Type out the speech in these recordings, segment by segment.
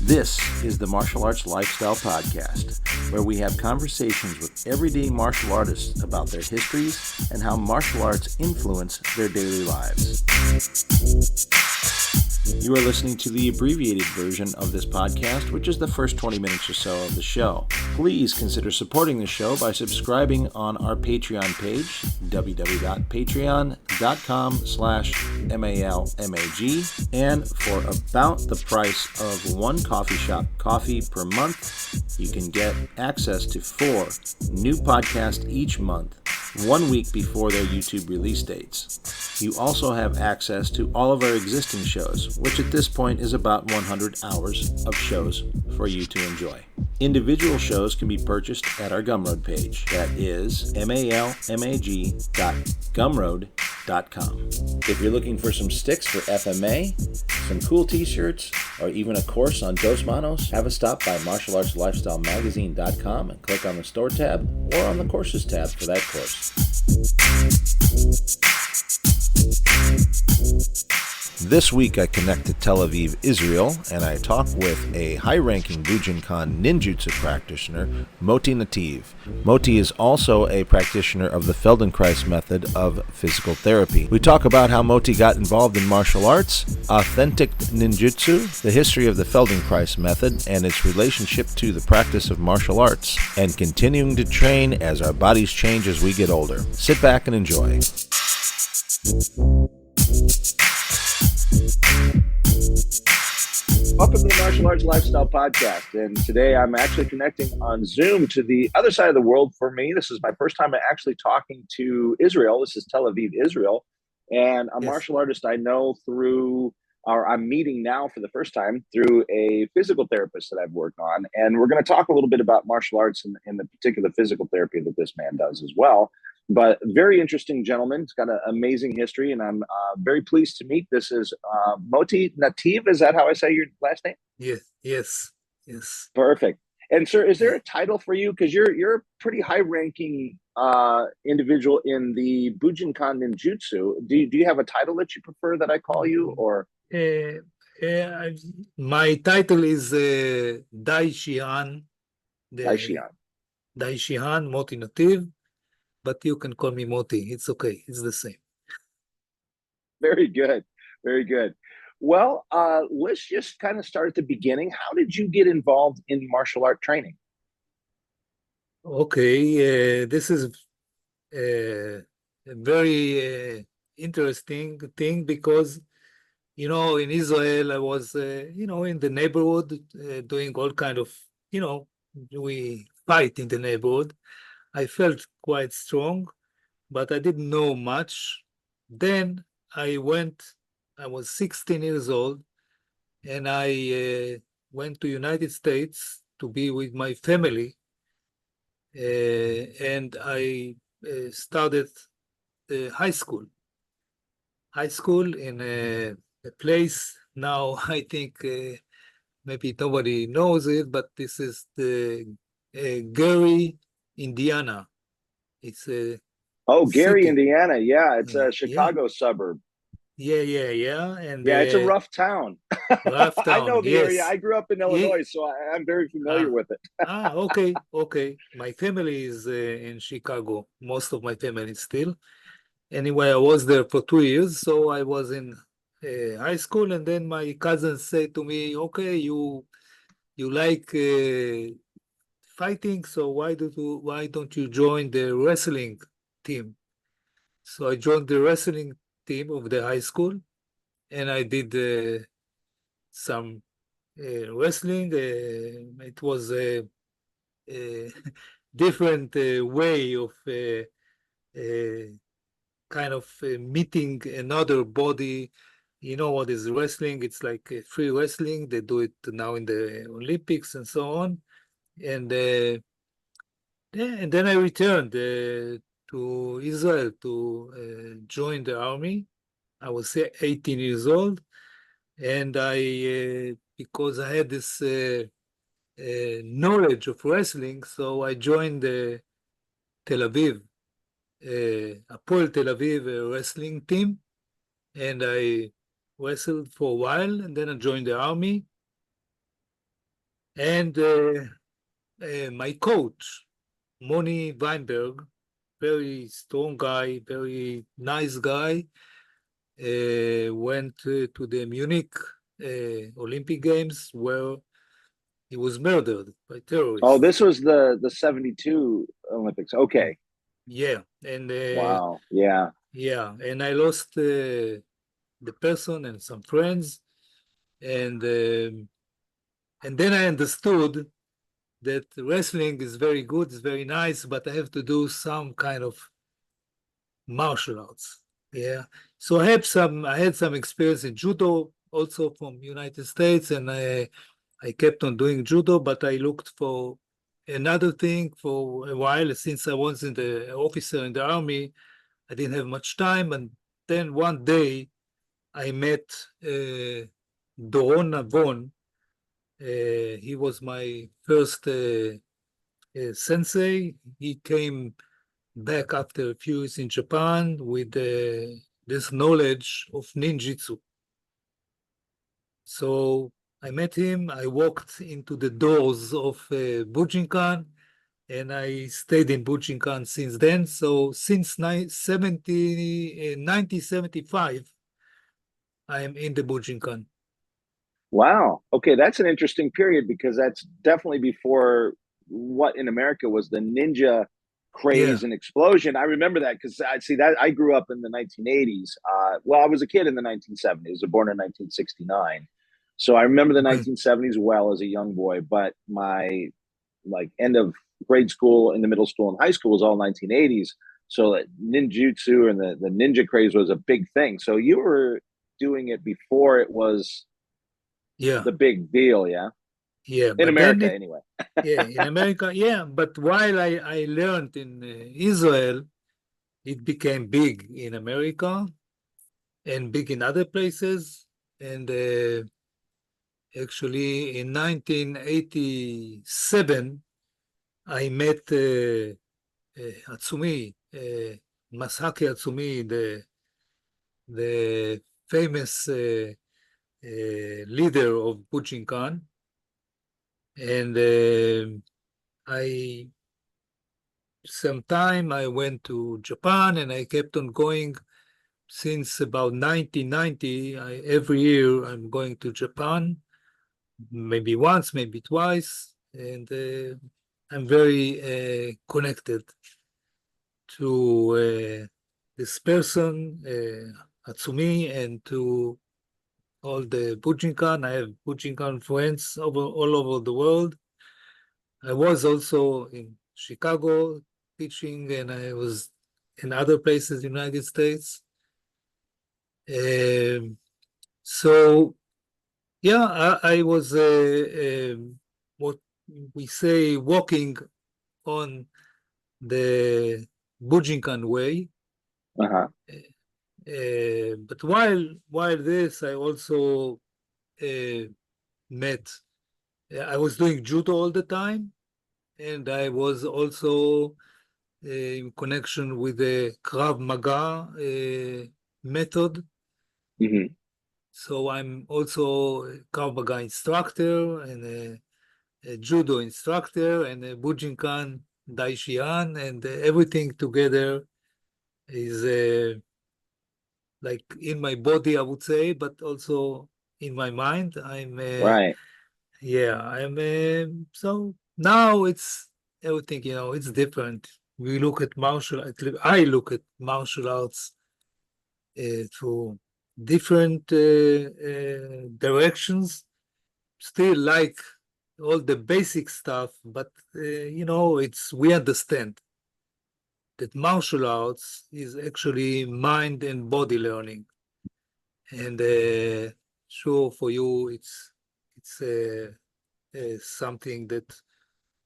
This is the Martial Arts Lifestyle Podcast, where we have conversations with everyday martial artists about their histories and how martial arts influence their daily lives. You are listening to the abbreviated version of this podcast, which is the first 20 minutes or so of the show. Please consider supporting the show by subscribing on our Patreon page, www.patreon.com/MALMAG, and for about the price of one coffee shop coffee per month, you can get access to 4 new podcasts each month, 1 week before their YouTube release dates. You also have access to all of our existing shows, which at this point is about 100 hours of shows for you to enjoy. Individual shows can be purchased at our Gumroad page. That is malmag.gumroad.com. If you're looking for some sticks for FMA, some cool t-shirts, or even a course on Dos Manos, have a stop by martialartslifestylemagazine.com and click on the store tab or on the courses tab for that course. This week I connect to Tel Aviv, Israel, and I talk with a high-ranking Bunjinkan Ninjutsu practitioner, Moti Nativ. Moti is also a practitioner of the Feldenkrais Method of physical therapy. We talk about how Moti got involved in martial arts, authentic ninjutsu, the history of the Feldenkrais Method and its relationship to the practice of martial arts, and continuing to train as our bodies change as we get older. Sit back and enjoy. Welcome to the Martial Arts Lifestyle Podcast, and today I'm actually connecting on Zoom to the other side of the world for me. This is my first time actually talking to Israel. This is Tel Aviv, Israel, and a martial artist I know through, or I'm meeting now for the first time through a physical therapist that I've worked on, and we're going to talk a little bit about martial arts and the particular physical therapy that this man does as well. But very interesting gentleman. He's got an amazing history, and I'm very pleased to meet. This is Moti Nativ. Is that how I say your last name? Yes. Perfect. And sir, is there a title for you? Because you're a pretty high-ranking individual in the Bunjinkan Ninjutsu. Do you have a title that you prefer that I call you, or? My title is Dai Shihan. Daishihan. Moti Nativ. But you can call me Moti. It's okay. It's the same. Very good. Very good. Well, let's just kind of start at the beginning. How did you get involved in martial art training? Okay. This is a very interesting thing because, in Israel, I was, in the neighborhood doing all kind of, we fight in the neighborhood. I felt quite strong, but I didn't know much. Then I was 16 years old, and I went to United States to be with my family. And I started high school in a place now, I think maybe nobody knows it, but this is the Gary, Indiana. It's a Gary, city. Indiana. Yeah, it's a Chicago suburb. Yeah. And it's a rough town. Rough town. I know the yes. area. I grew up in Illinois, so I'm very familiar with it. Okay. My family is in Chicago. Most of my family still. Anyway, I was there for 2 years, so I was in high school, and then my cousins said to me, "Okay, you like fighting, so why don't you join the wrestling team?" So I joined the wrestling team of the high school, and I did some wrestling. It was a different way of kind of meeting another body. You know what is wrestling? It's like free wrestling. They do it now in the Olympics and so on. And then I returned to Israel to join the army. I was 18 years old, and because I had this knowledge of wrestling, so I joined the Tel Aviv, Hapoel Tel Aviv wrestling team, and I wrestled for a while, and then I joined the army. And my coach, Moni Weinberg, very strong guy, very nice guy, went to the Munich Olympic Games where he was murdered by Oh, terrorists. this was the 72 Olympics. Okay. Yeah, and Wow. Yeah. yeah, and I lost the person and some friends, and then I understood that wrestling is very good, it's very nice, but I have to do some kind of martial arts. Yeah. So I had some experience in judo also from United States, and I kept on doing judo, but I looked for another thing for a while. Since I was in the officer in the army, I didn't have much time. And then one day I met Doron Navon. He was my first sensei. He came back after a few years in Japan with this knowledge of ninjutsu. So I met him. I walked into the doors of Bunjinkan, and I stayed in Bunjinkan since then. So since 1975, I am in the Bunjinkan. Wow. Okay, that's an interesting period because that's definitely before what in America was the ninja craze Yeah, and explosion. I remember that because I see that I grew up in the 1980s. Well, I was a kid in the 1970s. I was born in 1969. So I remember the okay. 1970s well as a young boy, but my like end of grade school, in the middle school and high school was all 1980s. So that ninjutsu and the ninja craze was a big thing. So you were doing it before it was Yeah, the big deal, yeah. yeah. In But then America, it, anyway. yeah, in America, yeah. But while I learned in Israel, it became big in America and big in other places. And actually, in 1987, I met Atsumi, Masaki Atsumi, the famous leader of Bujinkan. And I, sometime I went to Japan and I kept on going since about 1990. Every year I'm going to Japan, maybe once, maybe twice, and I'm very connected to this person, Atsumi, and to all the Bujinkan. I have Bujinkan friends all over the world. I was also in Chicago teaching, and I was in other places, United States. Um, so yeah, I was what we say walking on the Bujinkan way. Uh-huh. But while this, I also uh, met. I was doing judo all the time, and I was also in connection with the Krav Maga method. Hmm. So I'm also a Krav Maga instructor and a judo instructor and a Bujinkan Daishian, and everything together is like in my body, I would say, but also in my mind. Right. I'm so now it's everything, it's different. We look at I look at martial arts through different directions, still like all the basic stuff, but we understand that martial arts is actually mind and body learning. And sure, for you, it's something that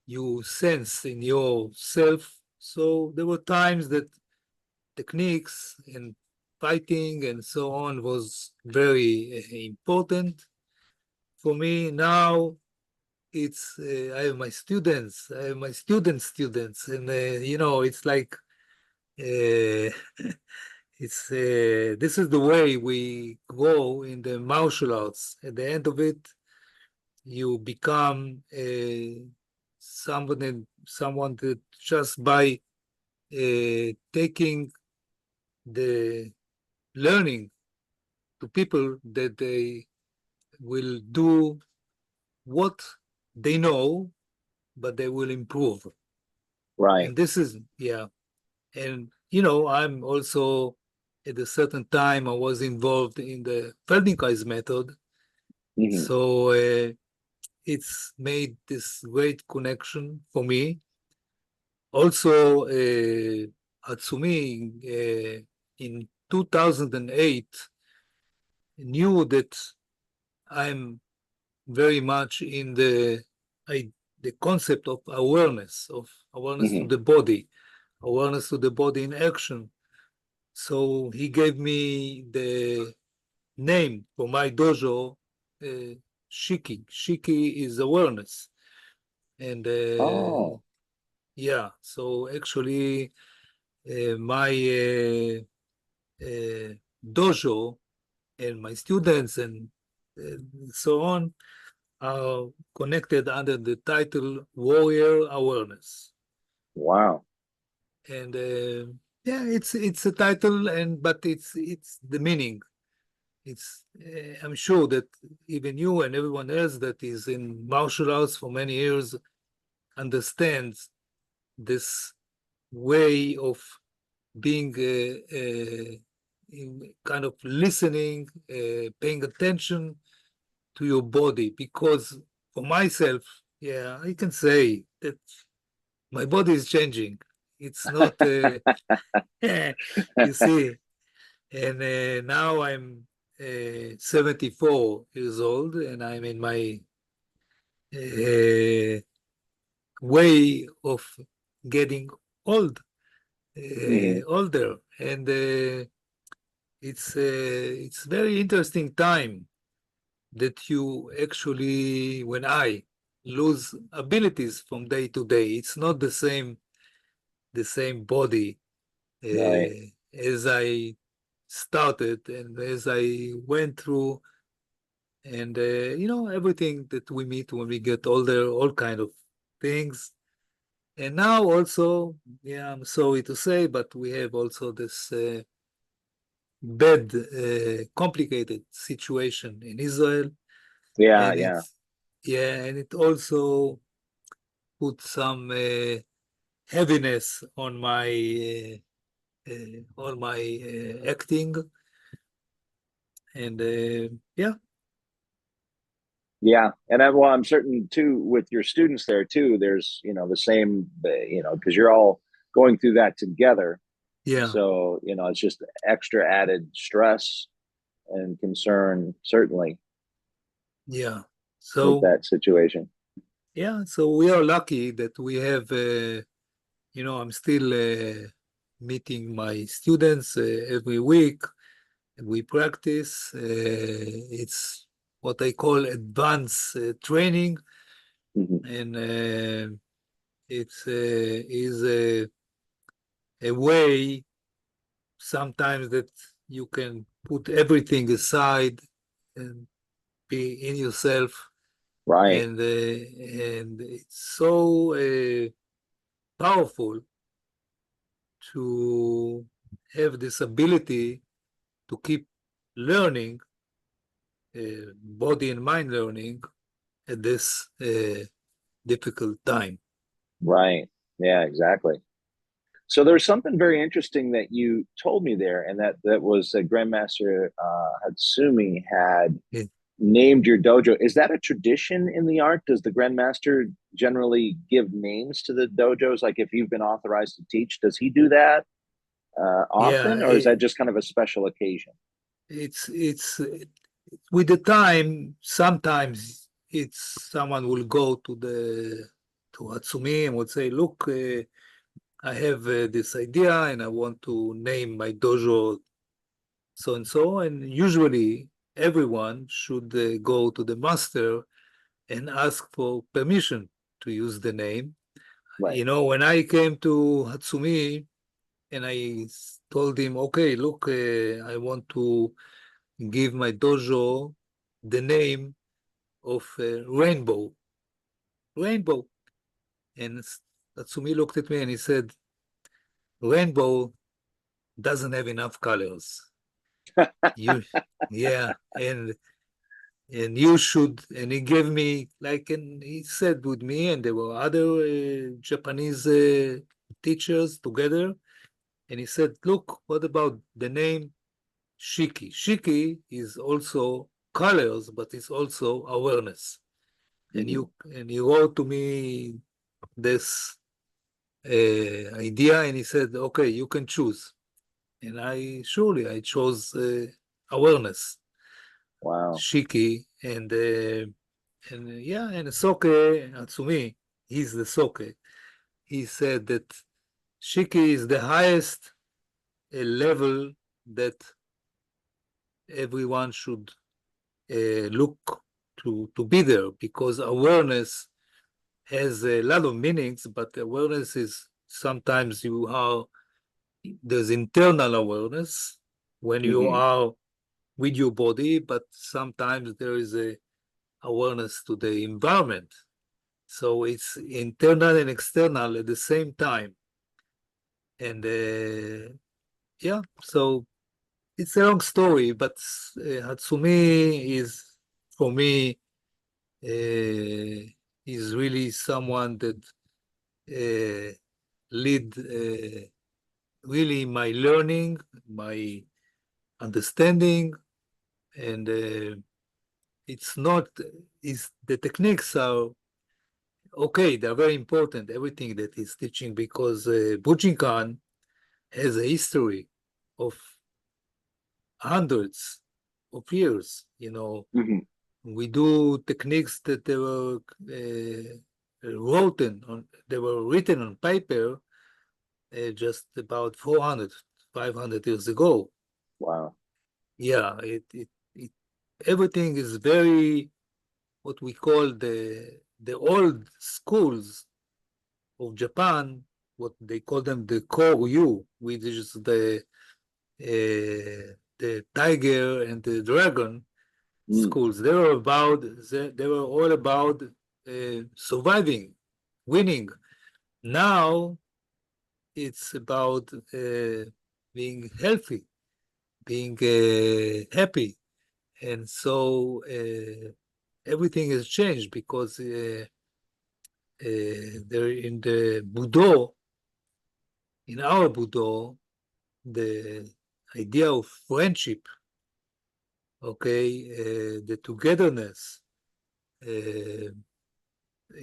you sense in yourself. So there were times that techniques and fighting and so on was very important for me. Now I have my students, students, and it's like uh, this is the way we go in the martial arts. At the end of it, you become someone that just by taking the learning to people that they will do what they know, but they will improve. Right. And this is, yeah. And, you know, I'm also, at a certain time, I was involved in the Feldenkrais method. Hmm. So it's made this great connection for me. Also, Hatsumi in 2008 knew that I'm very much in the concept of awareness to Hmm. the body in action. So he gave me the name for my dojo, Shiki. Shiki is awareness. And Oh, yeah, so actually, my dojo and my students and uh, so on are connected under the title Warrior Awareness. wow. And yeah, it's a title, and but it's the meaning. It's I'm sure that even you and everyone else that is in martial arts for many years understands this way of being in kind of listening, paying attention to your body. Because for myself, yeah, I can say that my body is changing. It's not, you see, and now I'm 74 years old, and I'm in my uh, way of getting old, Hmm. older, and it's very interesting time that you actually, when I lose abilities from day to day, it's not the same body Right. as I started and as I went through, and you know, everything that we meet when we get older, all kind of things. And now also, yeah, I'm sorry to say, but we have also this bad, complicated situation in Israel, Yeah, and yeah. it's yeah, and it also put some heaviness on my acting, and yeah, Yeah, and well, I'm certain too with your students there too. There's the same, because you're all going through that together. yeah, So it's just extra added stress and concern, certainly yeah. with So that situation. yeah, so we are lucky that we have, you know, I'm still meeting my students every week. We practice. It's what I call advanced training, Hmm. and it's is a way sometimes that you can put everything aside and be in yourself, Right, and it's so powerful to have this ability to keep learning, body and mind learning at this difficult time. right. Yeah, exactly. So there's something very interesting that you told me there, and that was that Grandmaster Hatsumi had Yeah, named your dojo. Is that a tradition in the art? Does the Grandmaster generally give names to the dojos? Like if you've been authorized to teach, does he do that yeah, often, or is that just kind of a special occasion? it's with the time. Sometimes it's someone will go to Hatsumi and would say, "Look, I have this idea and I want to name my dojo so and so." And usually, everyone should go to the master and ask for permission to use the name. Right. You know, when I came to Hatsumi and I told him, okay, look, I want to give my dojo the name of Rainbow. Rainbow. And Tatsumi looked at me and he said, Rainbow doesn't have enough colors. You, yeah, and you should. And he gave me and he said with me, and there were other Japanese teachers together, and he said, look, what about the name Shiki? Shiki is also colors, but it's also awareness. And he wrote to me this idea, and he said, okay, you can choose. And I chose awareness, Wow. Shiki, and Soke Atsumi, he's the Soke. He said that Shiki is the highest level that everyone should look to be there, because awareness has a lot of meanings, but awareness is sometimes there's internal awareness when you are with your body, but sometimes there is a awareness to the environment. So it's internal and external at the same time. And so it's a long story, but Hatsumi is, for me, is really someone that lead really my learning, my understanding, and it's not, the techniques are okay, they're very important, everything that he's teaching, because Bunjinkan has a history of hundreds of years. We do techniques that they were written on paper just about 400, 500 years ago. Wow. Yeah, everything is very, what we call the old schools of Japan, what they call them the Koryu, which is the tiger and the dragon schools. They were all about surviving, winning. Now it's about being healthy, being happy, and so everything has changed, because there in the Budo, in our Budo, the idea of friendship, okay, the togetherness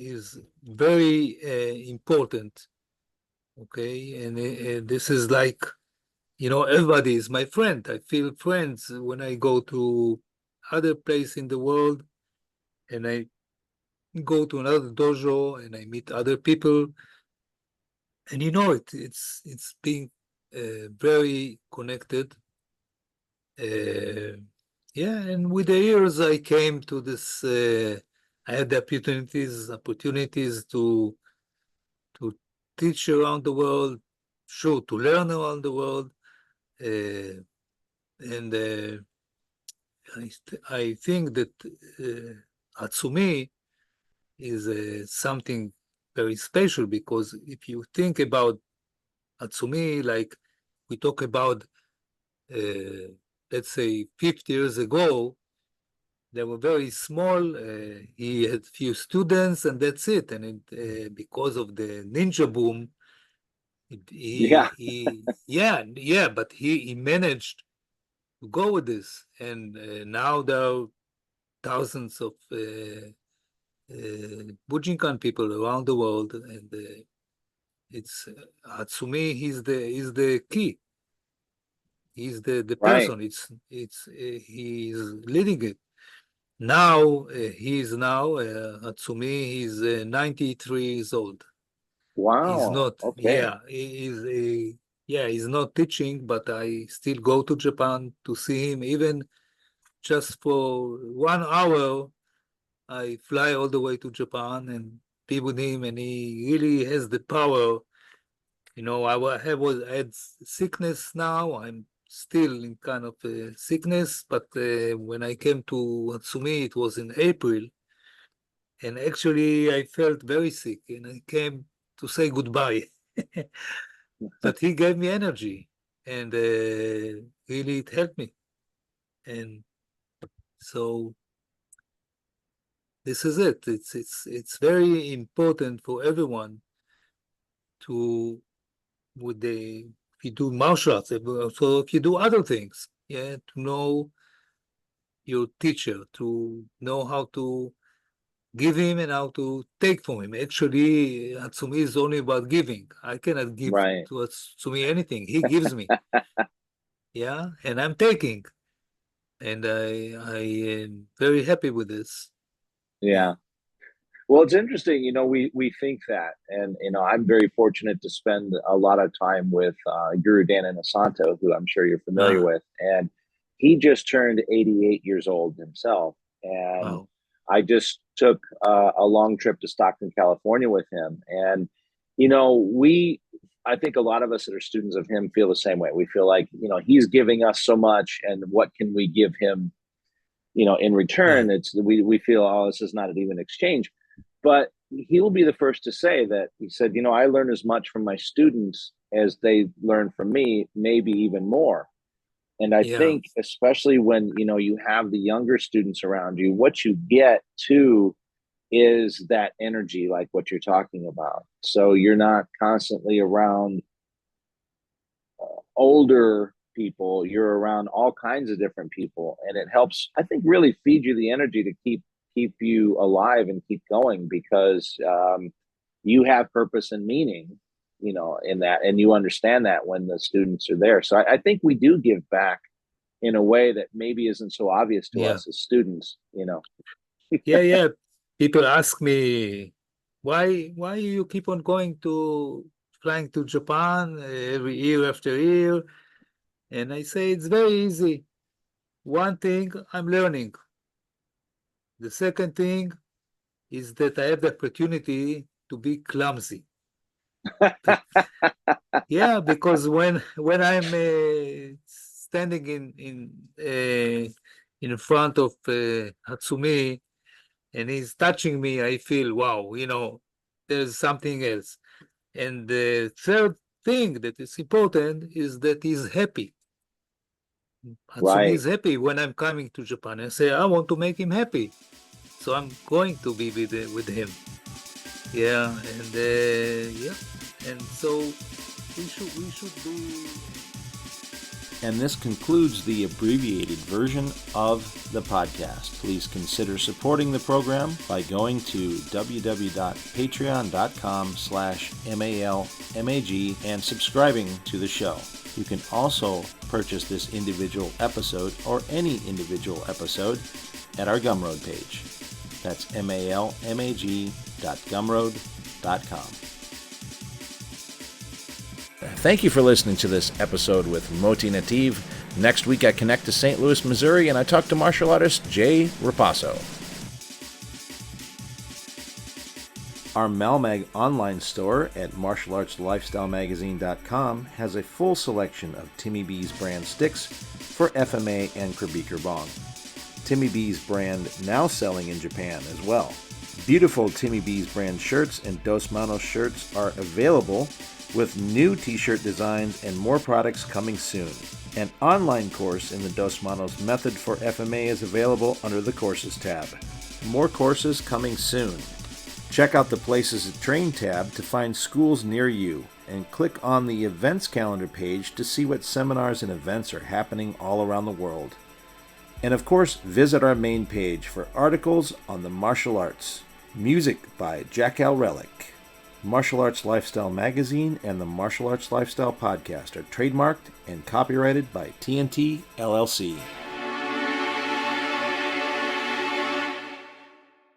is very important, okay, and this is like, everybody is my friend. I feel friends when I go to other place in the world, and I go to another dojo and I meet other people, and it's being very connected. And with the years I came to this. I had the opportunities to teach around the world, to learn around the world, and I think that Atsumi is something very special, because if you think about Atsumi, like we talk about, let's say 50 years ago, they were very small. He had few students, and that's it. And because of the ninja boom, but he managed to go with this, and now there are thousands of Bujinkan people around the world, and it's Hatsumi. He's the key. He's the Right. person. He's leading it. Now Hatsumi. He's 93 years old. He's Wow. not. Okay. He's not teaching, but I still go to Japan to see him, even just for 1 hour. I fly all the way to Japan and be with him, and he really has the power I had sickness now. I'm still in kind of sickness, but when I came to Hatsumi, it was in April, and actually I felt very sick, and I came to say goodbye. But he gave me energy, and really it helped me. And so this is it. It's very important for everyone to if you do martial arts, so if you do other things, yeah, to know your teacher, to know how to give him and how to take from him. Actually, Hatsumi is only about giving. I cannot give Right. to Hatsumi anything. He gives me, yeah, and I'm taking, and I am very happy with this. Yeah, Yeah. Well, it's interesting, we think that, and I'm very fortunate to spend a lot of time with Guru Dan Inosanto, who I'm sure you're familiar ah, with, and he just turned 88 years old himself, and wow, I just took a long trip to Stockton, California with him, and I think a lot of us that are students of him feel the same way. We feel like he's giving us so much, and what can we give him? In return, right, we feel, oh, this is not an even exchange. But he will be the first to say that he said, I learn as much from my students as they learn from me, maybe even more. And I yeah, think, especially when you have the younger students around you, what you get too is that energy, like what you're talking about. So you're not constantly around older people, you're around all kinds of different people, and it helps, I think, really feed you the energy to keep you alive and keep going, because you have purpose and meaning, in that, and you understand that when the students are there. So I think we do give back in a way that maybe isn't so obvious to yeah, us as students. yeah. People ask me why you keep on going to flying to Japan every year after year, and I say it's very easy. One thing I'm learning. The second thing is that I have the opportunity to be clumsy. Yeah, because when I'm standing in front of Hatsumi and he's touching me, I feel wow, there's something else. And the third thing that is important is that he's happy. Hatsumi Right. is happy when I'm coming to Japan. I say I want to make him happy, so I'm going to be with him. Yeah, and yeah, and so we should do. And this concludes the abbreviated version of the podcast. Please consider supporting the program by going to www.patreon.com/malmag and subscribing to the show. You can also purchase this individual episode or any individual episode at our Gumroad page. That's malmag.gumroad.com. Thank you for listening to this episode with Moti Nativ. Next week I connect to St. Louis, Missouri, and I talk to martial artist Jay Rapasso. Our Malmag online store at martialartslifestylemagazine.com has a full selection of Timmy B's brand sticks for FMA and Krabi Kerbang. Timmy B's brand now selling in Japan as well. Beautiful Timmy B's brand shirts and Dos Manos shirts are available, with new t-shirt designs and more products coming soon. An online course in the Dos Manos method for FMA is available under the Courses tab. More courses coming soon. Check out the Places to Train tab to find schools near you, and click on the events calendar page to see what seminars and events are happening all around the world. And of course, visit our main page for articles on the martial arts. Music by Jackal Relic. Martial Arts Lifestyle Magazine and the Martial Arts Lifestyle Podcast are trademarked and copyrighted by TNT LLC.